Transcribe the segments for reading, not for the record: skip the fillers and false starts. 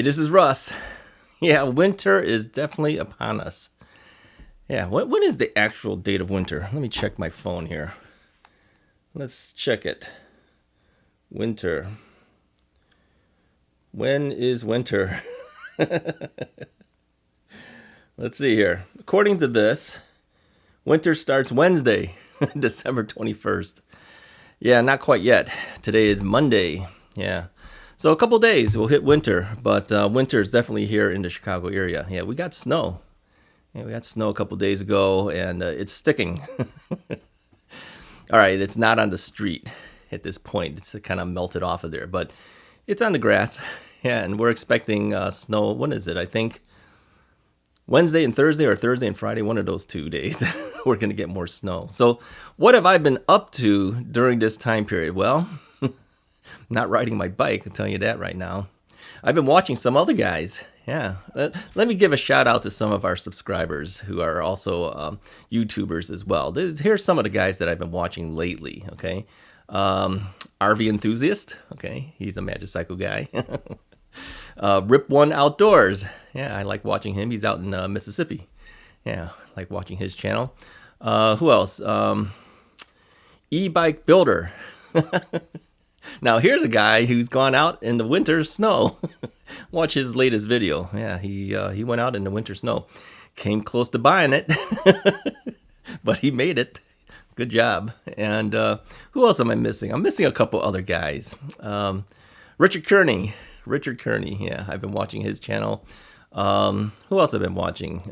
Hey, this is Russ. Yeah, winter is definitely upon us. Yeah, when is the actual date of winter? Let me check my phone here. Let's check it. Winter. When is winter? Let's see here. According to this, winter starts Wednesday, December 21st. Yeah, not quite yet. Today is Monday. Yeah. So a couple days we'll hit winter, but winter is definitely here in the Chicago area. Yeah, we got snow. Yeah, we got snow a couple days ago, and it's sticking. All right, it's not on the street at this point. It's kind of melted off of there, but it's on the grass. Yeah, and we're expecting snow. When is it? I think Wednesday and Thursday, or Thursday and Friday, one of those 2 days. We're going to get more snow. So what have I been up to during this time period? Well, not riding my bike, I'll tell you that right now. I've been watching some other guys. Yeah. Let me give a shout out to some of our subscribers who are also YouTubers as well. Here's some of the guys that I've been watching lately, okay? RV Enthusiast, okay? He's a Magicycle guy. Rip One Outdoors. Yeah, I like watching him. He's out in Mississippi. Yeah, I like watching his channel. Who else? eBike Builder. Now, here's a guy who's gone out in the winter snow. Watch his latest video. Yeah, he went out in the winter snow. Came close to buying it, but he made it. Good job. And who else am I missing? I'm missing a couple other guys. Richard Kearney. Yeah, I've been watching his channel. Who else have I been watching?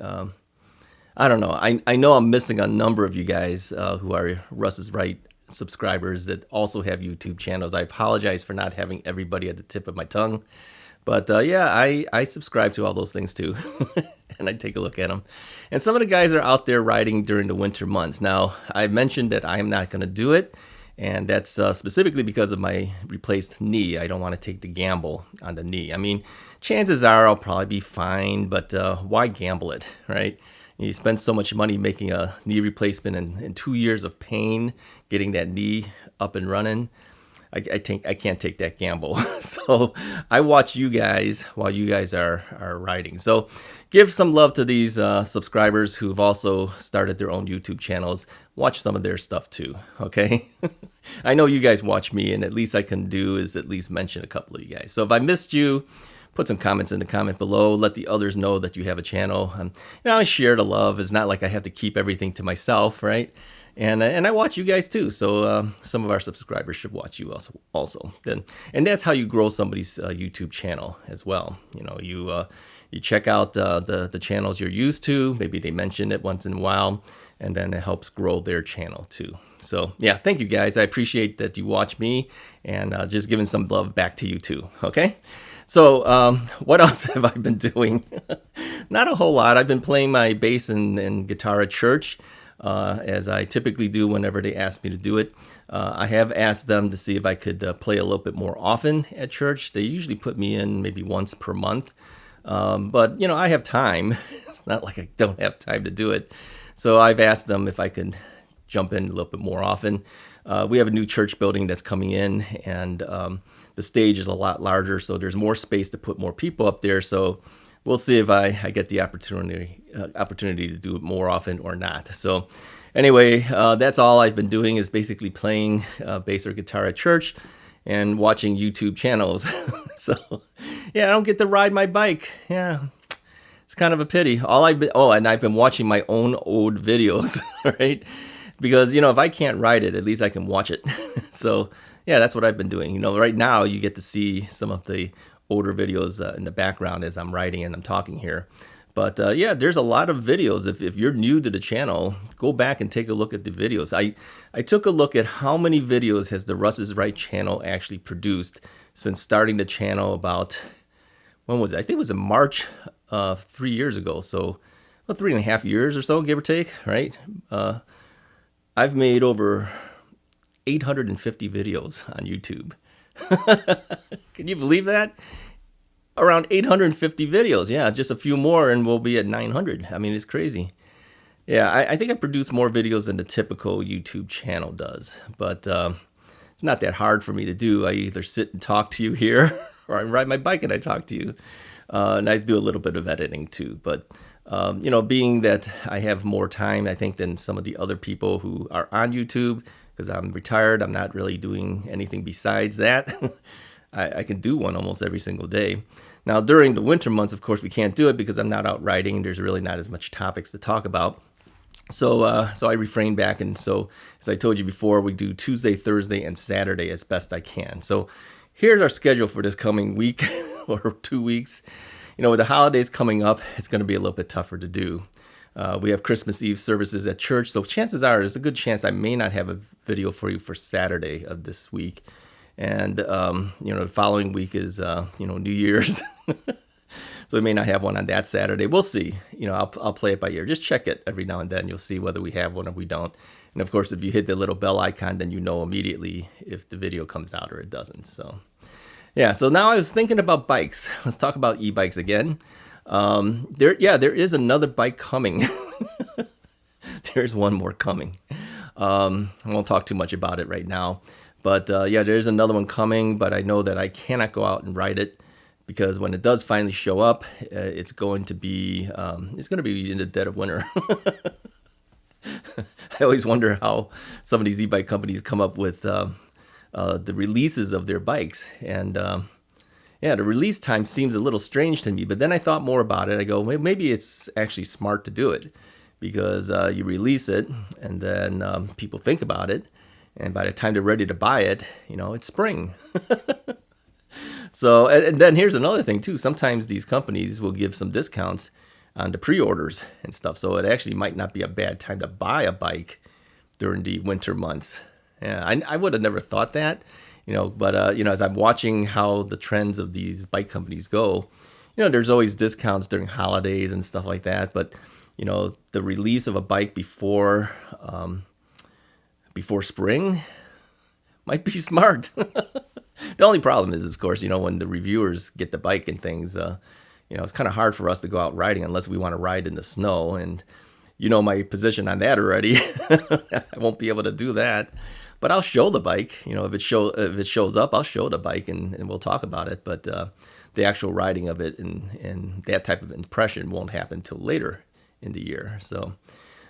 I don't know. I know I'm missing a number of you guys who are Russ's Right subscribers that also have YouTube channels. I apologize for not having everybody at the tip of my tongue. But yeah, I subscribe to all those things too. And I take a look at them. And some of the guys are out there riding during the winter months. Now, I mentioned that I am not going to do it. And that's specifically because of my replaced knee. I don't want to take the gamble on the knee. I mean, chances are I'll probably be fine, but why gamble it, right? You spend so much money making a knee replacement and 2 years of pain getting that knee up and running. I think I can't take that gamble. So I watch you guys while you guys are riding. So give some love to these subscribers who've also started their own YouTube channels. Watch some of their stuff too, okay? I know you guys watch me, and at least I can do is at least mention a couple of you guys. So if I missed you, put some comments in the comment below. Let the others know that you have a channel. I share the love. It's not like I have to keep everything to myself, right? And I watch you guys too. So some of our subscribers should watch you also. And that's how you grow somebody's YouTube channel as well. You know, you check out the channels you're used to. Maybe they mention it once in a while, and then it helps grow their channel too. So yeah, thank you guys. I appreciate that you watch me, and just giving some love back to you too. Okay. So what else have I been doing? Not a whole lot. I've been playing my bass and guitar at church, as I typically do whenever they ask me to do it. I have asked them to see if I could play a little bit more often at church. They usually put me in maybe once per month. But, you know, I have time. It's not like I don't have time to do it. So I've asked them if I could jump in a little bit more often. We have a new church building that's coming in, and the stage is a lot larger, so there's more space to put more people up there. So we'll see if I get the opportunity to do it more often or not. So anyway, that's all I've been doing is basically playing bass or guitar at church and watching YouTube channels. So yeah, I don't get to ride my bike. Yeah, it's kind of a pity. And I've been watching my own old videos, right? Because, you know, if I can't ride it, at least I can watch it. So yeah, that's what I've been doing. You know, right now you get to see some of the older videos in the background as I'm writing and I'm talking here. But yeah, there's a lot of videos. If you're new to the channel, go back and take a look at the videos. I took a look at how many videos has the Russ's Right channel actually produced since starting the channel about, when was it? I think it was in March 3 years ago. So about 3.5 years or so, give or take, right? I've made over 850 videos on YouTube. Can you believe that? Around 850 videos. Yeah, just a few more and we'll be at 900. I mean, it's crazy. Yeah, I think I produce more videos than the typical YouTube channel does. But it's not that hard for me to do. I either sit and talk to you here or I ride my bike and I talk to you. And I do a little bit of editing too. But, being that I have more time, I think, than some of the other people who are on YouTube, because I'm retired, I'm not really doing anything besides that. I can do one almost every single day. Now, during the winter months, of course, we can't do it because I'm not out riding. There's really not as much topics to talk about. So I refrain back. And so, as I told you before, we do Tuesday, Thursday, and Saturday as best I can. So here's our schedule for this coming week or 2 weeks. With the holidays coming up, it's going to be a little bit tougher to do. We have Christmas Eve services at church, so chances are there's a good chance I may not have a video for you for Saturday of this week. And, the following week is, New Year's. So we may not have one on that Saturday. We'll see. I'll play it by ear. Just check it every now and then. You'll see whether we have one or we don't. And, of course, if you hit the little bell icon, then you know immediately if the video comes out or it doesn't. So, yeah. So now I was thinking about bikes. Let's talk about e-bikes again. There is another bike coming. There's one more coming. I won't talk too much about it right now. But, there's another one coming, but I know that I cannot go out and ride it because when it does finally show up, it's going to be in the dead of winter. I always wonder how some of these e-bike companies come up with the releases of their bikes. And, the release time seems a little strange to me. But then I thought more about it. I go, maybe it's actually smart to do it because you release it and then people think about it. And by the time they're ready to buy it, it's spring. So, and then here's another thing too. Sometimes these companies will give some discounts on the pre-orders and stuff. So it actually might not be a bad time to buy a bike during the winter months. Yeah, I would have never thought that, but, as I'm watching how the trends of these bike companies go, there's always discounts during holidays and stuff like that. But, the release of a bike before spring might be smart. The only problem is, of course, when the reviewers get the bike and things, it's kind of hard for us to go out riding unless we want to ride in the snow. And my position on that already. I won't be able to do that. But I'll show the bike. If it shows up, I'll show the bike and we'll talk about it. But the actual riding of it and that type of impression won't happen till later in the year. So.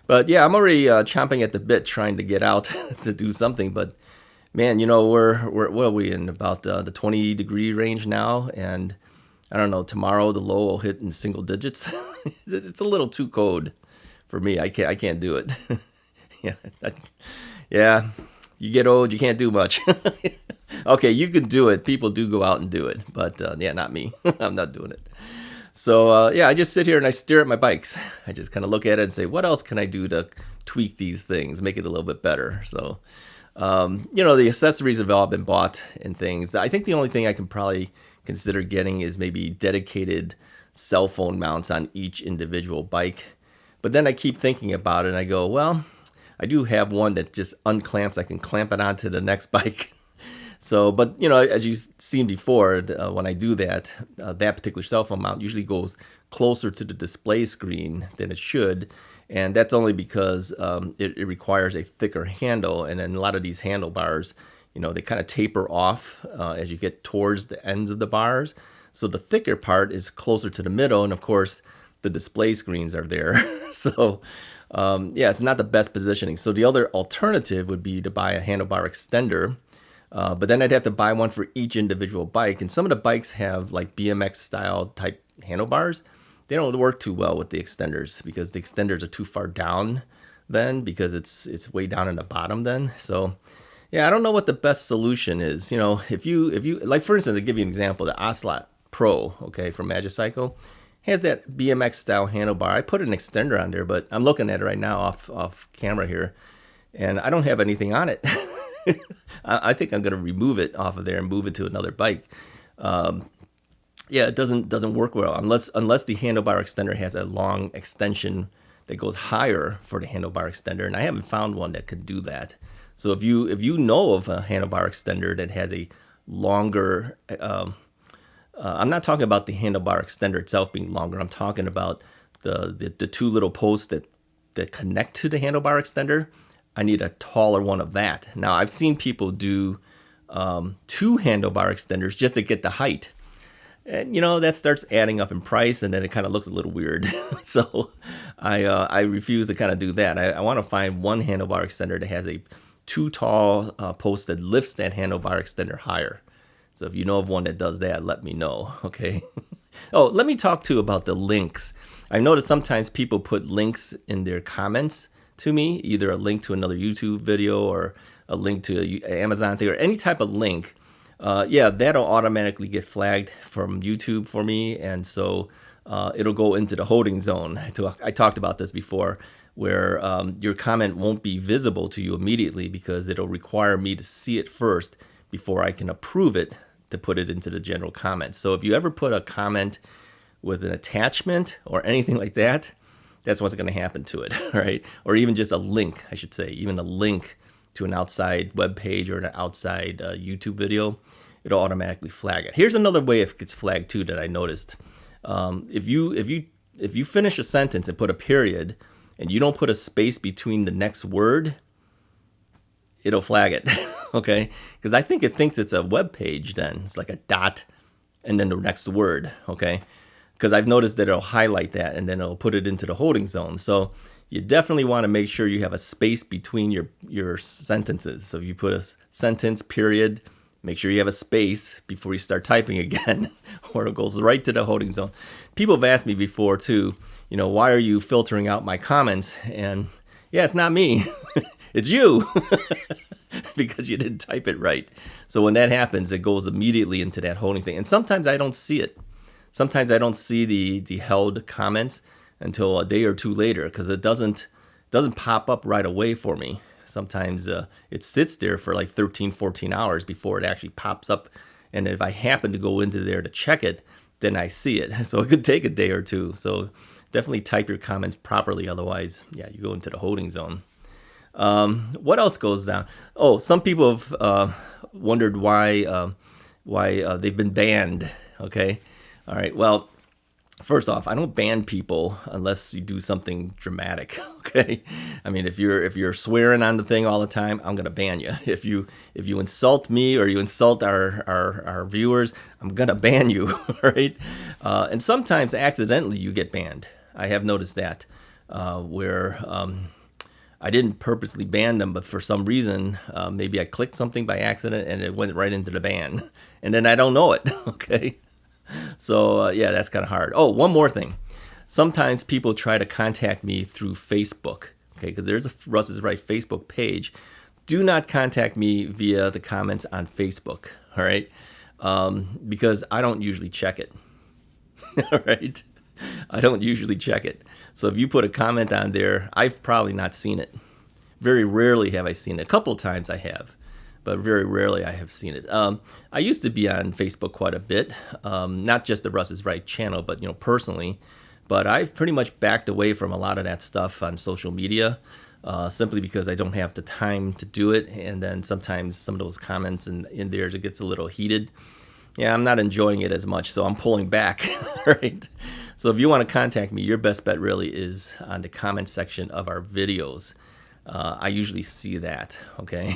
But yeah, I'm already chomping at the bit trying to get out to do something. But man, what are we in about the 20-degree range now? And I don't know, tomorrow the low will hit in single digits. It's a little too cold for me. I can't do it. Yeah. You get old, you can't do much. Okay, you can do it. People do go out and do it, but not me. I'm not doing it. So, I just sit here and I stare at my bikes. I just kind of look at it and say, what else can I do to tweak these things, make it a little bit better? So, the accessories have all been bought and things. I think the only thing I can probably consider getting is maybe dedicated cell phone mounts on each individual bike. But then I keep thinking about it and I go, well, I do have one that just unclamps. I can clamp it onto the next bike. So, but, as you've seen before, when I do that, that particular cell phone mount usually goes closer to the display screen than it should. And that's only because it requires a thicker handle. And then a lot of these handlebars, they kind of taper off as you get towards the ends of the bars. So the thicker part is closer to the middle. And of course, the display screens are there. So, it's not the best positioning. So the other alternative would be to buy a handlebar extender. But then I'd have to buy one for each individual bike. And some of the bikes have like BMX style type handlebars. They don't work too well with the extenders because the extenders are too far down then because it's way down in the bottom then. So I don't know what the best solution is. If you like, for instance, to give you an example, the Ocelot Pro, okay, from Magicycle has that BMX style handlebar. I put an extender on there, but I'm looking at it right now off camera here and I don't have anything on it. I think I'm going to remove it off of there and move it to another bike. It doesn't work well unless the handlebar extender has a long extension that goes higher for the handlebar extender, and I haven't found one that could do that. So if you know of a handlebar extender that has a longer, I'm not talking about the handlebar extender itself being longer. I'm talking about the two little posts that connect to the handlebar extender. I need a taller one of that. Now, I've seen people do 2 handlebar extenders just to get the height. And that starts adding up in price, and then it kind of looks a little weird. So I refuse to kind of do that. I want to find one handlebar extender that has a too tall post that lifts that handlebar extender higher. So if you know of one that does that, let me know, okay? Oh, let me talk too about the links. I've noticed sometimes people put links in their comments to me, either a link to another YouTube video or a link to an Amazon thing or any type of link. Yeah, that'll automatically get flagged from YouTube for me, and so it'll go into the holding zone. I talked about this before, where your comment won't be visible to you immediately because it'll require me to see it first before I can approve it to put it into the general comments. So if you ever put a comment with an attachment or anything like that, that's what's going to happen to it, right? Or even just a link, I should say, even a link to an outside web page or an outside YouTube video, it'll automatically flag it. Here's another way it gets flagged too that I noticed. If you finish a sentence and put a period and you don't put a space between the next word, it'll flag it, okay? Because I think it thinks it's a web page then. It's like a dot and then the next word, okay? Because I've noticed that it'll highlight that and then it'll put it into the holding zone. So you definitely want to make sure you have a space between your sentences. So if you put a sentence, period, make sure you have a space before you start typing again, or it goes right to the holding zone. People have asked me before too, why are you filtering out my comments? And yeah, it's not me. It's you, because you didn't type it right. So when that happens, it goes immediately into that holding thing. And sometimes I don't see it. Sometimes I don't see the held comments until a day or two later, because it doesn't pop up right away for me. Sometimes it sits there for like 13, 14 hours before it actually pops up. And if I happen to go into there to check it, then I see it. So it could take a day or two. So definitely type your comments properly. Otherwise, yeah, you go into the holding zone. What else goes down? Oh, some people have wondered why they've been banned. Okay. All right. Well, first off, I don't ban people unless you do something dramatic. Okay. I mean, if you're swearing on the thing all the time, I'm gonna ban you. If you insult me or you insult our viewers, I'm gonna ban you. All right. And sometimes accidentally you get banned. I have noticed that where I didn't purposely ban them, but for some reason, maybe I clicked something by accident and it went right into the ban, and then I don't know it. Okay. So yeah, that's kind of hard. Oh, one more thing. Sometimes people try to contact me through Facebook, okay, because there's a Russ is Right Facebook page. Do not contact me via the comments on Facebook, all right? Because I don't usually check it, all right? I don't usually check it. So if you put a comment on there, I've probably not seen it. Very rarely have I seen it. A couple of times I have, but very rarely I have seen it. I used to be on Facebook quite a bit, not just the Russ is Right channel, but personally. But I've pretty much backed away from a lot of that stuff on social media, simply because I don't have the time to do it. And then sometimes some of those comments in there, it gets a little heated. Yeah, I'm not enjoying it as much, so I'm pulling back, right? So if you want to contact me, your best bet really is on the comment section of our videos. I usually see that, okay?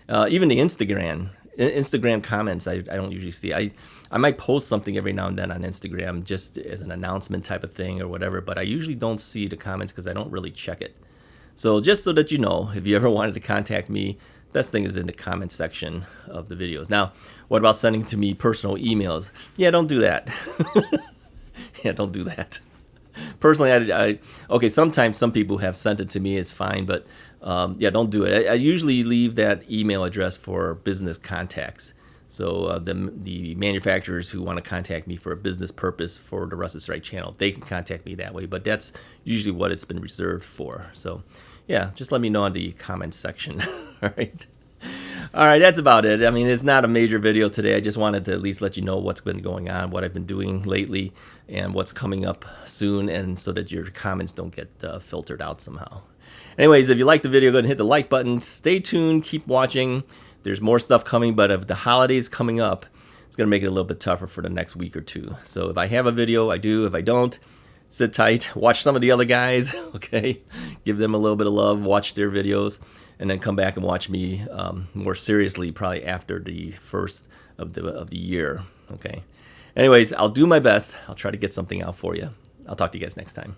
Even the Instagram comments, I don't usually see. I might post something every now and then on Instagram just as an announcement type of thing or whatever, but I usually don't see the comments because I don't really check it. So just so that you know, if you ever wanted to contact me, best thing is in the comment section of the videos. Now, what about sending to me personal emails? Yeah, don't do that. Yeah, don't do that. Personally, okay, sometimes some people have sent it to me, it's fine, but yeah, don't do it. I usually leave that email address for business contacts. So the manufacturers who want to contact me for a business purpose for the Russ is Right channel, they can contact me that way, but that's usually what it's been reserved for. So yeah, just let me know in the comments section. All right. All right, that's about it. I mean, it's not a major video today. I just wanted to at least let you know what's been going on, what I've been doing lately, and what's coming up soon, and so that your comments don't get filtered out somehow. Anyways, if you liked the video, go ahead and hit the like button. Stay tuned. Keep watching. There's more stuff coming, but if the holidays coming up, it's going to make it a little bit tougher for the next week or two. So if I have a video, I do. If I don't, sit tight, watch some of the other guys, okay? Give them a little bit of love, watch their videos, and then come back and watch me more seriously probably after the first of the year, okay? Anyways, I'll do my best. I'll try to get something out for you. I'll talk to you guys next time.